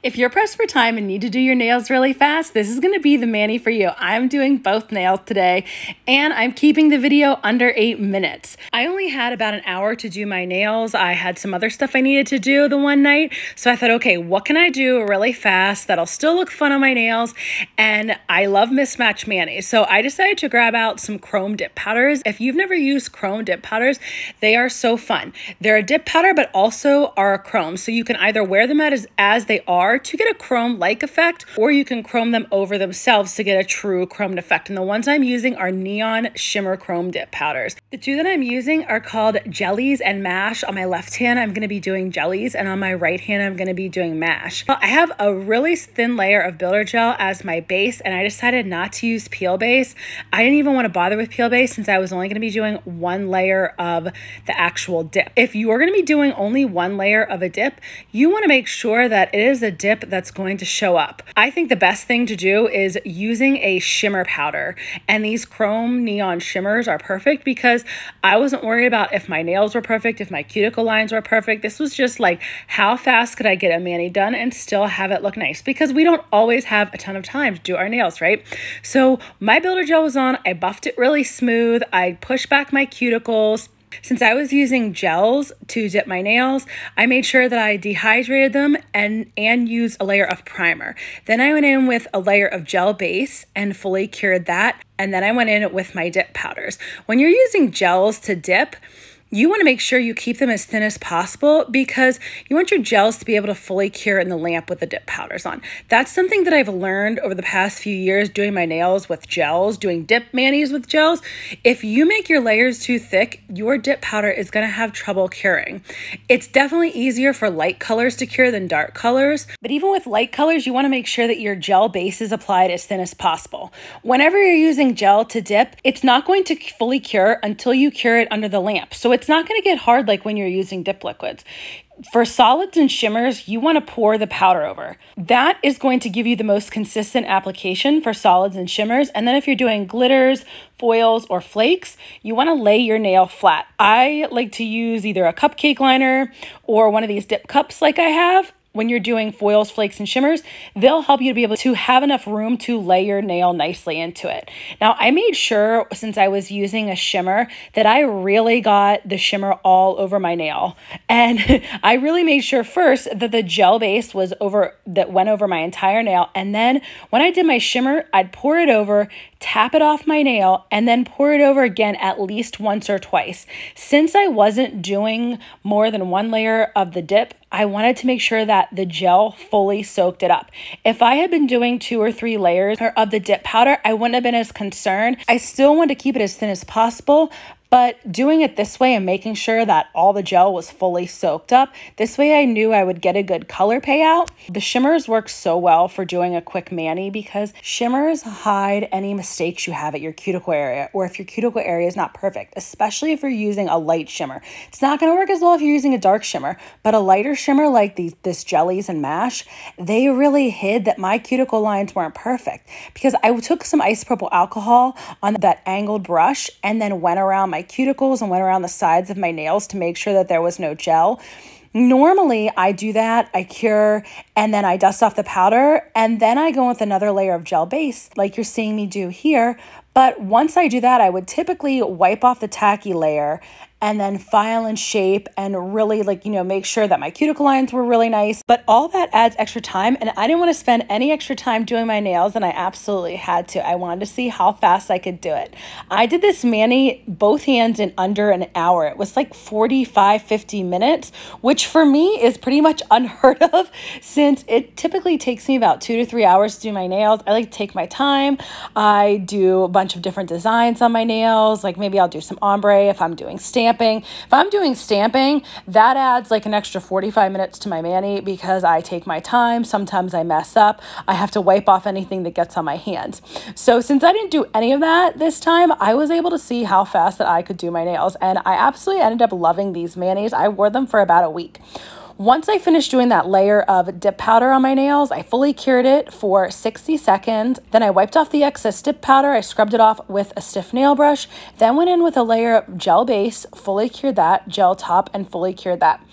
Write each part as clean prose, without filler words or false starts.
If you're pressed for time and need to do your nails really fast, this is going to be the mani for you. I'm doing both nails today and I'm keeping the video under 8 minutes. I only had about an hour to do my nails. I had some other stuff I needed to do the one night. So I thought, okay, what can I do really fast that'll still look fun on my nails? And I love mismatch mani. So I decided to grab out some chrome dip powders. If you've never used chrome dip powders, they are so fun. They're a dip powder, but also are a chrome. So you can either wear them as they are to get a chrome-like effect, or you can chrome them over themselves to get a true chromed effect. And the ones I'm using are Neon Shimmer Chrome Dip Powders. The two that I'm using are called Jellies and Mash. On my left hand, I'm going to be doing Jellies, and on my right hand, I'm going to be doing Mash. Well, I have a really thin layer of builder gel as my base, and I decided not to use peel base. I didn't even want to bother with peel base since I was only going to be doing one layer of the actual dip. If you are going to be doing only one layer of a dip, you want to make sure that it is a dip that's going to show up. I think the best thing to do is using a shimmer powder, and these chrome neon shimmers are perfect because I wasn't worried about if my nails were perfect, if my cuticle lines were perfect. This was just like, how fast could I get a mani done and still have it look nice? Because we don't always have a ton of time to do our nails, right? So my builder gel was on, I buffed it really smooth, I pushed back my cuticles. Since I was using gels to dip my nails, I made sure that I dehydrated them and used a layer of primer. Then I went in with a layer of gel base and fully cured that. And then I went in with my dip powders. When you're using gels to dip, you want to make sure you keep them as thin as possible because you want your gels to be able to fully cure in the lamp with the dip powders on. That's something that I've learned over the past few years doing my nails with gels, doing dip manis with gels. If you make your layers too thick, your dip powder is going to have trouble curing. It's definitely easier for light colors to cure than dark colors, but even with light colors, you want to make sure that your gel base is applied as thin as possible. Whenever you're using gel to dip, it's not going to fully cure until you cure it under the lamp. So it's not going to get hard like when you're using dip liquids. For solids and shimmers, you want to pour the powder over. That is going to give you the most consistent application for solids and shimmers. And then if you're doing glitters, foils, or flakes, you want to lay your nail flat. I like to use either a cupcake liner or one of these dip cups like I have. When you're doing foils, flakes, and shimmers, they'll help you to be able to have enough room to lay your nail nicely into it. Now, I made sure, since I was using a shimmer, that I really got the shimmer all over my nail. And I really made sure first that the gel base was went over my entire nail. And then when I did my shimmer, I'd pour it over, tap it off my nail, and then pour it over again at least once or twice. Since I wasn't doing more than one layer of the dip, I wanted to make sure that the gel fully soaked it up. If I had been doing 2 or 3 layers of the dip powder, I wouldn't have been as concerned. I still wanted to keep it as thin as possible, but doing it this way and making sure that all the gel was fully soaked up, this way I knew I would get a good color payout. The shimmers work so well for doing a quick mani because shimmers hide any mistakes you have at your cuticle area, or if your cuticle area is not perfect, especially if you're using a light shimmer. It's not going to work as well if you're using a dark shimmer, but a lighter shimmer like this Jellies and Mash, they really hid that my cuticle lines weren't perfect because I took some isopropyl alcohol on that angled brush and then went around my cuticles and went around the sides of my nails to make sure that there was no gel. Normally, I do that, I cure, and then I dust off the powder, and then I go with another layer of gel base, like you're seeing me do here. But once I do that, I would typically wipe off the tacky layer and then file and shape and really make sure that my cuticle lines were really nice. But all that adds extra time, and I didn't want to spend any extra time doing my nails, and I absolutely had to. I wanted to see how fast I could do it. I did this mani both hands in under an hour. It was like 45, 50 minutes, which for me is pretty much unheard of since it typically takes me about 2 to 3 hours to do my nails. I like to take my time. I do a bunch of different designs on my nails. Like maybe I'll do some ombre if I'm doing stamping. If I'm doing stamping, that adds like an extra 45 minutes to my mani because I take my time. Sometimes I mess up. I have to wipe off anything that gets on my hands. So since I didn't do any of that this time, I was able to see how fast that I could do my nails. And I absolutely ended up loving these manis. I wore them for about a week. Once I finished doing that layer of dip powder on my nails, I fully cured it for 60 seconds. Then I wiped off the excess dip powder. I scrubbed it off with a stiff nail brush. Then went in with a layer of gel base, fully cured that, gel top, and fully cured that.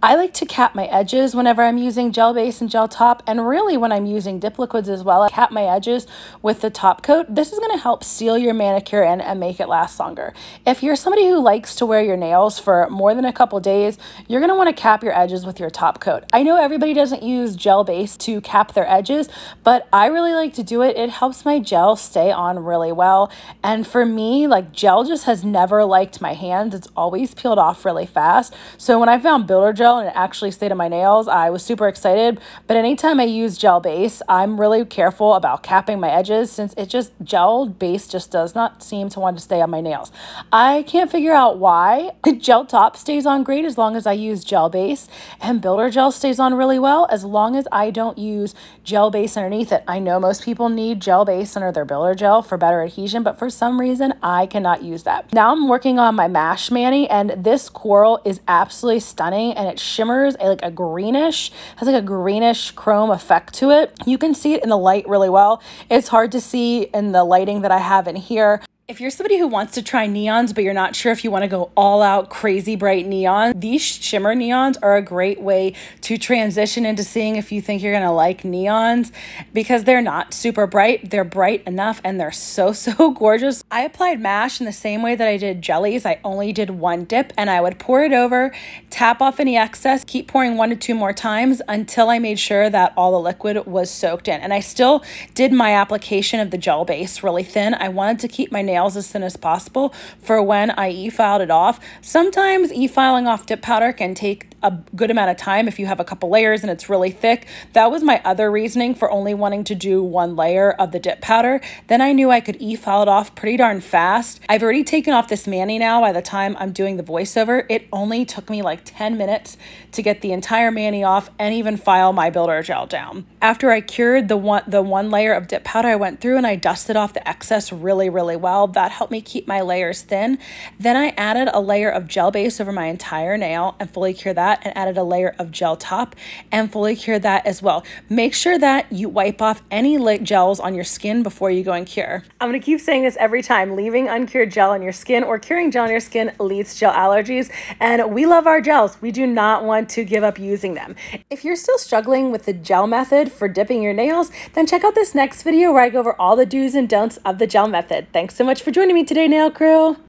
I like to cap my edges whenever I'm using gel base and gel top, and really when I'm using dip liquids as well. I cap my edges with the top coat. This is going to help seal your manicure in and make it last longer. If you're somebody who likes to wear your nails for more than a couple days, you're going to want to cap your edges with your top coat. I know everybody doesn't use gel base to cap their edges, but I really like to do it. It helps my gel stay on really well. And for me, like, gel just has never liked my hands. It's always peeled off really fast. So when I found builder gel and it actually stayed on my nails, I was super excited. But anytime I use gel base, I'm really careful about capping my edges, since gel base just does not seem to want to stay on my nails. I can't figure out why. Gel top stays on great as long as I use gel base, and builder gel stays on really well as long as I don't use gel base underneath it. I know most people need gel base under their builder gel for better adhesion, but for some reason I cannot use that. Now I'm working on my Mash Mani, and this coral is absolutely stunning, and it shimmers has like a greenish chrome effect to it. You can see it in the light really well. It's hard to see in the lighting that I have in here. If you're somebody who wants to try neons, but you're not sure if you want to go all out crazy bright neon, these shimmer neons are a great way to transition into seeing if you think you're going to like neons, because they're not super bright. They're bright enough and they're so gorgeous. I applied Mash in the same way that I did Jellies. I only did one dip, and I would pour it over, tap off any excess, keep pouring 1 to 2 more times until I made sure that all the liquid was soaked in. And I still did my application of the gel base really thin. I wanted to keep my nails as thin as possible for when I e-filed it off. Sometimes e-filing off dip powder can take a good amount of time if you have a couple layers and it's really thick. That was my other reasoning for only wanting to do 1 layer of the dip powder. Then I knew I could e-file it off pretty darn fast. I've already taken off this mani now. By the time I'm doing the voiceover, it only took me like 10 minutes to get the entire mani off and even file my builder gel down. After I cured the one layer of dip powder, I went through and I dusted off the excess really well. That helped me keep my layers thin. Then I added a layer of gel base over my entire nail and fully cured that, and added a layer of gel top and fully cured that as well. Make sure that you wipe off any gels on your skin before you go and cure. I'm going to keep saying this every time. Leaving uncured gel on your skin or curing gel on your skin leads to gel allergies, and we love our gels. We do not want to give up using them. If you're still struggling with the gel method for dipping your nails, then check out this next video where I go over all the do's and don'ts of the gel method. Thanks so much for joining me today, nail crew.